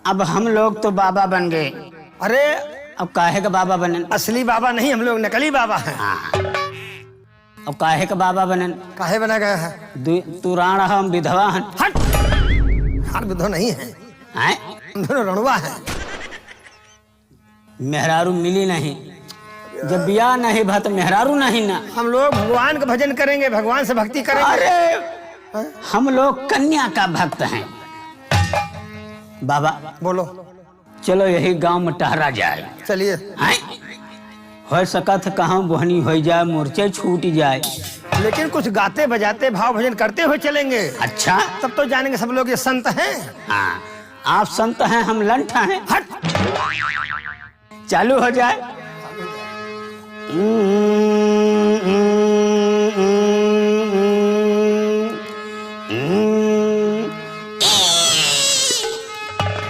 अब हम लोग तो बाबा बन गए। अरे अब काहे का बाबा बनन? असली बाबा नहीं, हम लोग नकली बाबा हैं। हाँ। अब काहे का बाबा बनन? काहे बना गया है? तू राणा हम विधवा हन। हट, हार विधवा नहीं है, हैं? हम दोनों रणवा है। मेहरारू मिली नहीं, जब बिया नहीं भा तो मेहरारू नहीं ना। हम लोग भगवान का भजन करेंगे, भगवान से भक्ति करेंगे। अरे हम लोग कन्या का भक्त हैं। बाबा बोलो। चलो यही गांव में टहरा जाए। चलिए। हो सकत कहाँ बोहनी हो जाए, मूर्छे छूट जाए, लेकिन कुछ गाते बजाते भाव भजन करते हुए चलेंगे। अच्छा तब तो जानेंगे सब लोग ये संत हैं। हाँ, आप संत हैं, हम लंठ हैं। हट, चालू हो जाए।